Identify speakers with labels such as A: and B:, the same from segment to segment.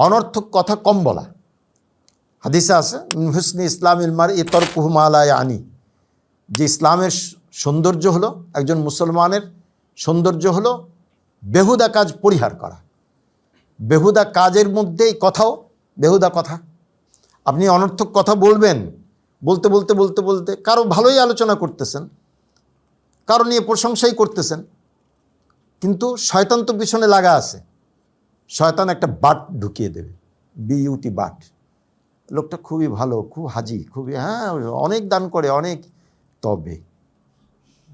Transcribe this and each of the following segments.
A: অনর্থক কথা কম বলা। হাদিসে আছে হুসনি ইসলামিল মারই তারকুহু মা লা ইয়ানি, যে ইসলামের সৌন্দর্য হলো, একজন মুসলমানের সৌন্দর্য হলো বেহুদা কাজ পরিহার করা। বেহুদা কাজের মধ্যেই কথাও বেহুদা কথা। আপনি অনর্থক কথা বলবেন, বলতে বলতে বলতে বলতে কারো ভালোই আলোচনা করতেছেন, কারো নিয়ে প্রশংসাই করতেছেন, কিন্তু শয়তান তো পিছনে লাগা আছে। শয়তান একটা বাট ঢুকিয়ে দেবে, বিউটি বাট। লোকটা খুবই ভালো, খুব হাজি, খুবই অনেক দান করে, অনেক, তবে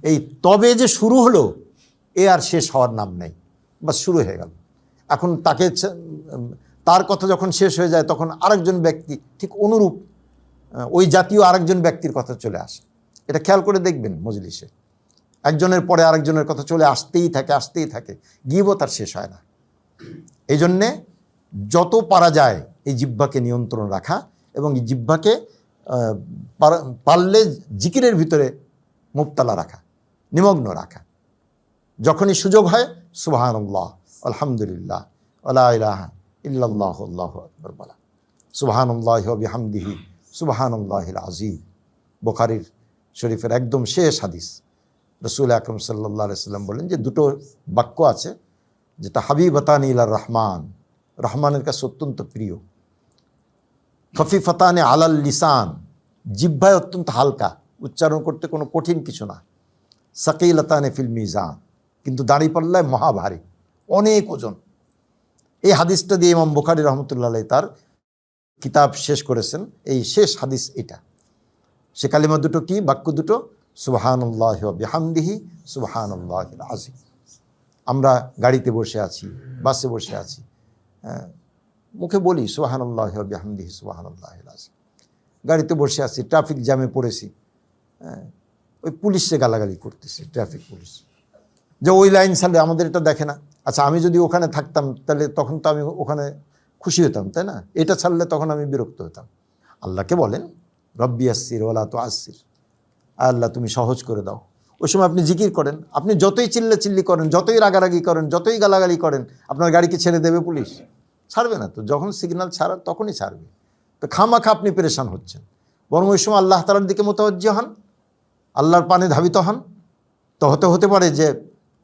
A: এই তবে যে শুরু হলো এ আর শেষ হওয়ার নাম নেই, বাস শুরু হয়ে গেল। এখন তাকে, তার কথা যখন শেষ হয়ে যায় তখন আরেকজন ব্যক্তি ঠিক অনুরূপ ওই জাতীয় আরেকজন ব্যক্তির কথা চলে আসে। এটা খেয়াল করে দেখবেন, মজলিসে একজনের পরে আরেকজনের কথা চলে আসতেই থাকে, আসতেই থাকে, গীবত আর শেষ হয় না। এই জন্যে যত পারা যায় এই জিহ্বাকে নিয়ন্ত্রণ রাখা, এবং এই জিহ্বাকে পারলে জিকিরের ভিতরে মুবতালা রাখা, নিমগ্ন রাখা। যখনই সুযোগ হয় সুবহানাল্লাহ, আলহামদুলিল্লাহ, ওয়া ইলাহা ইল্লাল্লাহু আল্লাহু আকবার বলা, সুবহানাল্লাহি ওয়া বিহামদিহি সুবহানাল্লাহিল আযীম। বুখারীর শরীফের একদম শেষ হাদিস, রাসূল আকরাম সাল্লাল্লাহু আলাইহি সাল্লাম বলেন যে দুটো বাক্য আছে যেটা হাবিবাতানি ইলার রহমান, রহমানের কাছে অত্যন্ত প্রিয়। খফিফাতানি আলাল লিসান, জিহ্বায় অত্যন্ত হালকা, উচ্চারণ করতে কোনো কঠিন কিছু না। সাকিলাতানি ফিল মিজান, কিন্তু দাঁড়িপাল্লায় মহাভারী, অনেক ওজন। এই হাদিসটা দিয়ে ইমাম বুখারী রহমতুল্লাহ আলাইহি তার কিতাব শেষ করেছেন। এই শেষ হাদিস এটা। সে কালিমা দুটো কি, বাক্য দুটো, সুবহানাল্লাহি ওয়া বিহামদিহি সুবহানাল্লাহিল আযীম। আমরা গাড়িতে বসে আছি, বাসে বসে আছি, মুখে বলি সুবহানাল্লাহি ওয়া বিহামদিহি সুবহানাল্লাহিল আযীম। গাড়িতে বসে আছি, ট্রাফিক জ্যামে পড়েছি, ওই পুলিশে গালাগালি করতেছি, ট্রাফিক পুলিশ, যে ওই লাইন ছাড়লে আমাদের এটা দেখে না। আচ্ছা, আমি যদি ওখানে থাকতাম তাহলে তখন তো আমি ওখানে খুশি হতাম, তাই না? এটা ছাড়লে তখন আমি বিরক্ত হতাম। আল্লাহকে বলেন রব্বি ইয়াসসির ওয়ালা তুআসসির, আল্লাহ তুমি সহজ করে দাও। ওই সময় আপনি জিকির করেন, আপনি যতই চিল্লি করেন, যতই রাগারাগি করেন, যতই গালাগালি করেন, আপনার গাড়িকে ছেড়ে দেবে পুলিশ? ছাড়বে না তো। যখন সিগন্যাল ছাড়ার তখনই ছাড়বে। তো খামাখা আপনি পেরেশান হচ্ছেন। বরং ওই সময় আল্লাহ তাআলার দিকে মুতাওয়াজ্জি হন, আল্লাহর পানে ধাবিত হন। তো হতে পারে যে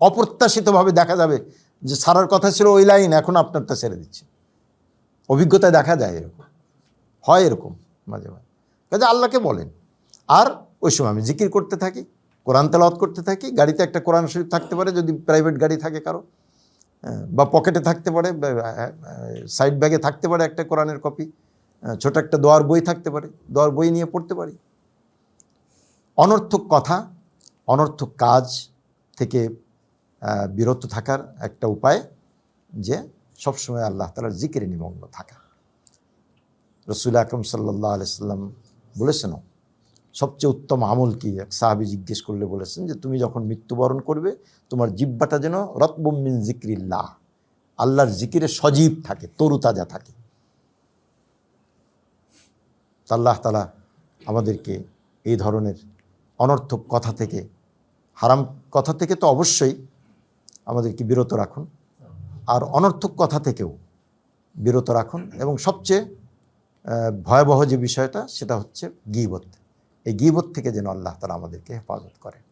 A: অপ্রত্যাশিতভাবে দেখা যাবে যে ছাড়ার কথা ছিল ওই লাইন, এখন আপনারটা ছেড়ে দিচ্ছে। অভিজ্ঞতায় দেখা যায়, এরকম হয়, এরকম মাঝে মাঝে। কাজে আল্লাহকে বলেন, আর ওই সময় আমি জিকির করতে থাকি, কোরআন তেলাওয়াত করতে থাকি। গাড়িতে একটা কোরআন শরীফ থাকতে পারে, যদি প্রাইভেট গাড়ি থাকে কারো, বা পকেটে থাকতে পারে, সাইড ব্যাগে থাকতে পারে একটা কোরআনের কপি, ছোট একটা দোয়ার বই থাকতে পারে, দোয়ার বই নিয়ে পড়তে পারি। অনর্থক কথা, অনর্থক কাজ থেকে বিরত থাকার একটা উপায় যে সবসময় আল্লাহ তাআলার জিকিরে নিমগ্ন থাকা। রাসূল আকরাম সাল্লাল্লাহু আলাইহি সাল্লাম বলেছেন সবচেয়ে উত্তম আমল কি? এক সাহাবী জিজ্ঞেস করলে বলেছেন যে তুমি যখন মৃত্যুবরণ করবে তোমার জিহ্বাটা যেন রতবুম মিন যিকরিল্লাহ, আল্লাহর জিকিরে সজীব থাকে, তরুতাজা থাকে। আল্লাহ তাআলা আমাদেরকে এই ধরনের অনর্থক কথা থেকে, হারাম কথা থেকে তো অবশ্যই আমাদেরকে বিরত রাখুন, আর অনর্থক কথা থেকেও বিরত রাখুন। এবং সবচেয়ে ভয়াবহ যে বিষয়টা সেটা হচ্ছে গীবত। এই গীবত থেকে যেন আল্লাহ তাআলা আমাদেরকে হেফাজত করেন।